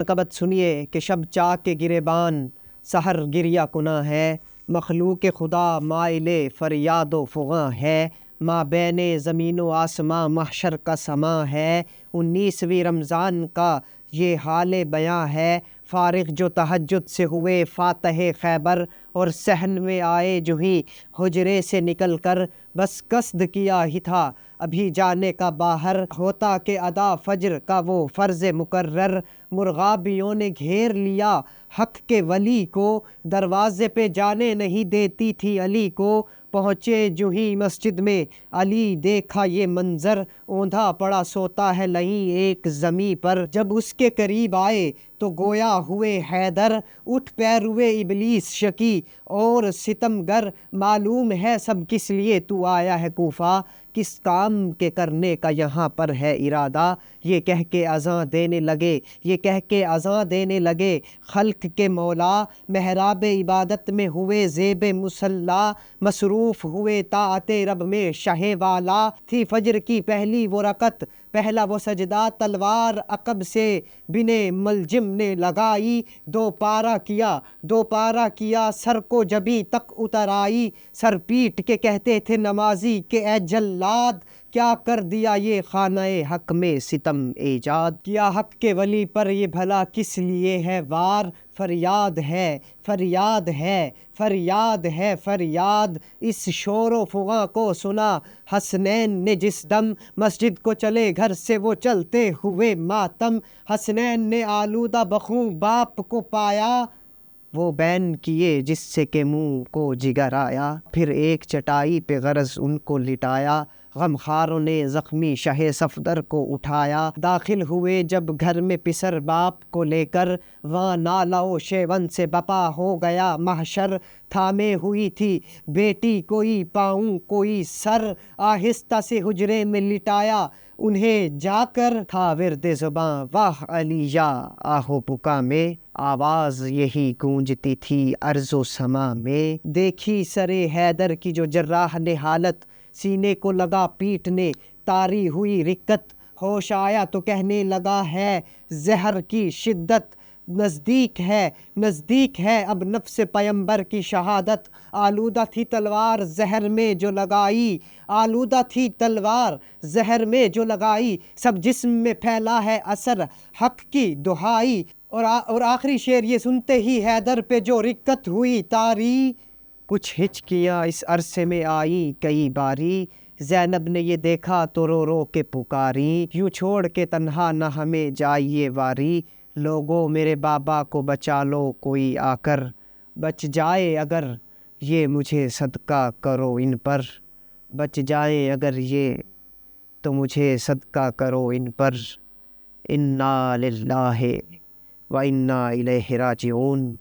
منقبت سنیے کہ شب چاک کے گریبان سحر گریہ کناں ہے، مخلوق خدا مائل فریاد و فغاں ہے، ماں بین زمین و آسماں محشر کا سماں ہے، 19ویں رمضان کا یہ حال بیاں ہے، فارغ جو تہجد سے ہوئے فاتح خیبر، اور صحن میں آئے جو ہی حجرے سے نکل کر، بس قصد کیا ہی تھا ابھی جانے کا باہر، ہوتا کہ ادا فجر کا وہ فرض مقرر، مرغابیوں نے گھیر لیا حق کے ولی کو، دروازے پہ جانے نہیں دیتی تھی علی کو، پہنچے جو ہی مسجد میں علی دیکھا یہ منظر، اوندھا پڑا سوتا ہے لہیں ایک زمیں پر، جب اس کے قریب آئے تو گویا ہوئے حیدر، اٹھ پیروے ابلیس شکی اور ستم گر، معلوم ہے سب کس لیے تو آیا ہے کوفہ، کس کام کے کرنے کا یہاں پر ہے ارادہ، یہ کہہ کے اذاں دینے لگے، یہ کہہ کے اذاں دینے لگے خلق کے مولا، محراب عبادت میں ہوئے زیب مصلی، مصروف ہوئے طاعت رب میں شہ والا، تھی فجر کی پہلی وہ رکعت پہلا وہ سجدہ، تلوار عقب سے بنے ملجم نے لگائی، دو پارا کیا سر کو جبیں تک اتر آئی، سر پیٹ کے کہتے تھے نمازی کہ اے جلاد، کیا کر دیا یہ خانہ حق میں ستم ایجاد، کیا حق کے ولی پر یہ بھلا کس لیے ہے وار، فریاد ہے فریاد ہے فریاد ہے فریاد، اس شور و فغاں کو سنا حسنین نے جس دم، مسجد کو چلے گھر سے وہ چلتے ہوئے ماتم، حسنین نے آلودہ بخوں باپ کو پایا، وہ بین کیے جس سے کہ منہ کو جگر آیا، پھر ایک چٹائی پہ غرض ان کو لٹایا، غمخواروں نے زخمی شہ صفدر کو اٹھایا، داخل ہوئے جب گھر میں پسر باپ کو لے کر، وہاں نالہ و شیون سے بپا ہو گیا محشر، تھامے ہوئی تھی بیٹی کوئی پاؤں کوئی سر، آہستہ سے حجرے میں لٹایا انہیں جا کر، تھا ورد زباں واہ علیجا آہو بکا میں، آواز یہی گونجتی تھی ارض و سما میں، دیکھی سرے حیدر کی جو جراح نے حالت، سینے کو لگا پیٹنے طاری ہوئی رکت، ہوش آیا تو کہنے لگا ہے زہر کی شدت، نزدیک ہے اب نفس پیمبر کی شہادت، آلودہ تھی تلوار زہر میں جو لگائی، آلودہ تھی تلوار زہر میں جو لگائی، سب جسم میں پھیلا ہے اثر حق کی دہائی، اور آخری شعر یہ سنتے ہی حیدر پہ جو رکت ہوئی طاری، کچھ ہچکیاں اس عرصے میں آئیں کئی باری، زینب نے یہ دیکھا تو رو رو کے پکاری، یوں چھوڑ کے تنہا نہ ہمیں جائیے واری، لوگوں میرے بابا کو بچا لو کوئی آ کر، بچ جائے اگر یہ مجھے صدقہ کرو ان پر، بچ جائے اگر یہ تو مجھے صدقہ کرو ان پر، انا للہ و انا الیہ راجعون۔